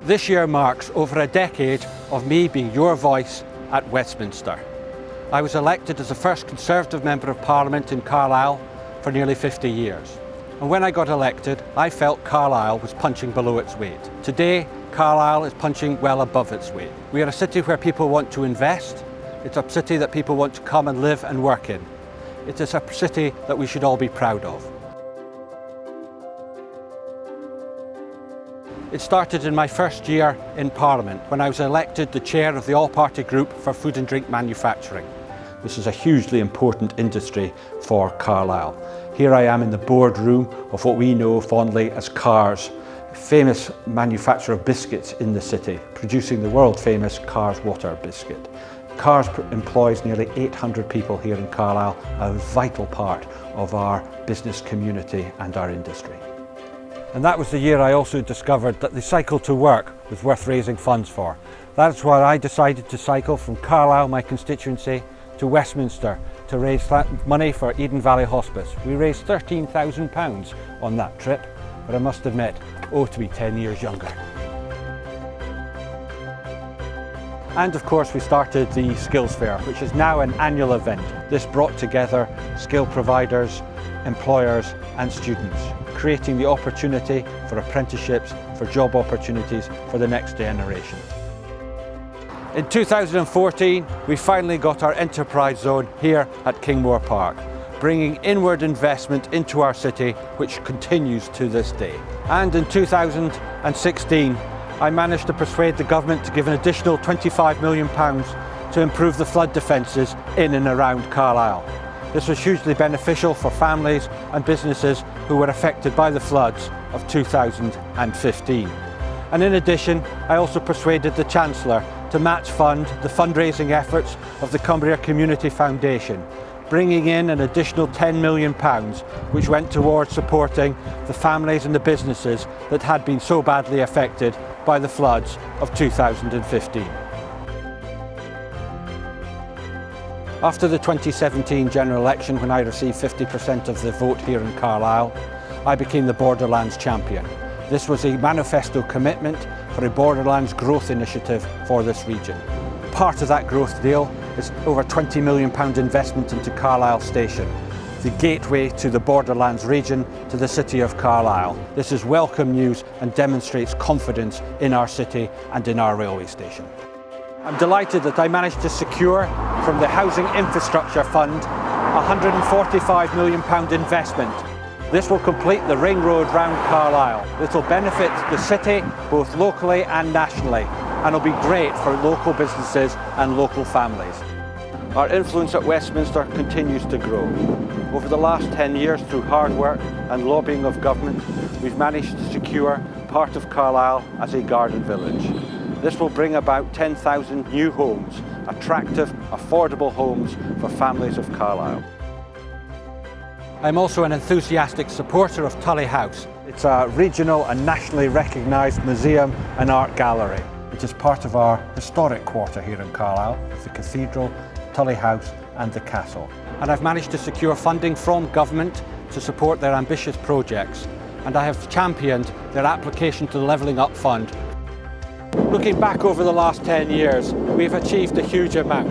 This year marks over a decade of me being your voice at Westminster. I was elected as the first Conservative Member of Parliament in Carlisle for nearly 50 years. And when I got elected, I felt Carlisle was punching below its weight. Today, Carlisle is punching well above its weight. We are a city where people want to invest. It's a city that people want to come and live and work in. It is a city that we should all be proud of. It started in my first year in Parliament when I was elected the chair of the all-party group for food and drink manufacturing. This is a hugely important industry for Carlisle. Here I am in the boardroom of what we know fondly as Cars, a famous manufacturer of biscuits in the city, producing the world-famous Cars water biscuit. Cars employs nearly 800 people here in Carlisle, a vital part of our business community and our industry. And that was the year I also discovered that the cycle to work was worth raising funds for. That's why I decided to cycle from Carlisle, my constituency, to Westminster to raise money for Eden Valley Hospice. We raised £13,000 on that trip, but I must admit, to be 10 years younger. And of course we started the Skills Fair, which is now an annual event. This brought together skill providers, employers and students, creating the opportunity for apprenticeships, for job opportunities for the next generation. In 2014, we finally got our enterprise zone here at Kingmore Park, bringing inward investment into our city, which continues to this day. And in 2016, I managed to persuade the government to give an additional £25 million to improve the flood defences in and around Carlisle. This was hugely beneficial for families and businesses who were affected by the floods of 2015. And in addition, I also persuaded the Chancellor to match fund the fundraising efforts of the Cumbria Community Foundation, bringing in an additional £10 million, which went towards supporting the families and the businesses that had been so badly affected by the floods of 2015. After the 2017 general election, when I received 50% of the vote here in Carlisle, I became the Borderlands champion. This was a manifesto commitment for a Borderlands growth initiative for this region. Part of that growth deal is over £20 million investment into Carlisle Station, the gateway to the Borderlands region, to the city of Carlisle. This is welcome news and demonstrates confidence in our city and in our railway station. I'm delighted that I managed to secure from the Housing Infrastructure Fund a £145 million investment. This will complete the ring road round Carlisle. This will benefit the city both locally and nationally, and will be great for local businesses and local families. Our influence at Westminster continues to grow. Over the last 10 years, through hard work and lobbying of government, we've managed to secure part of Carlisle as a garden village. This will bring about 10,000 new homes, attractive, affordable homes for families of Carlisle. I'm also an enthusiastic supporter of Tully House. It's a regional and nationally recognised museum and art gallery. It is part of our historic quarter here in Carlisle, with the cathedral, Tully House and the castle. And I've managed to secure funding from government to support their ambitious projects, and I have championed their application to the Levelling Up Fund. Looking back over the last 10 years, we've achieved a huge amount.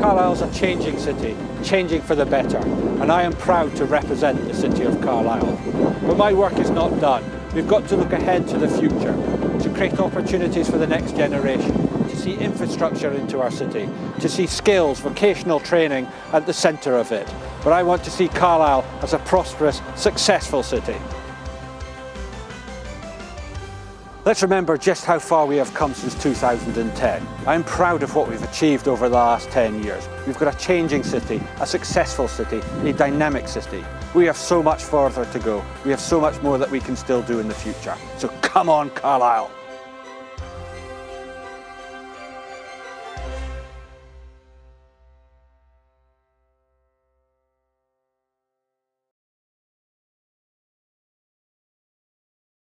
Carlisle's a changing city, changing for the better, and I am proud to represent the city of Carlisle. But my work is not done. We've got to look ahead to the future, to create opportunities for the next generation, to see infrastructure into our city, to see skills, vocational training at the centre of it. But I want to see Carlisle as a prosperous, successful city. Let's remember just how far we have come since 2010. I'm proud of what we've achieved over the last 10 years. We've got a changing city, a successful city, a dynamic city. We have so much further to go. We have so much more that we can still do in the future. So come on, Carlisle.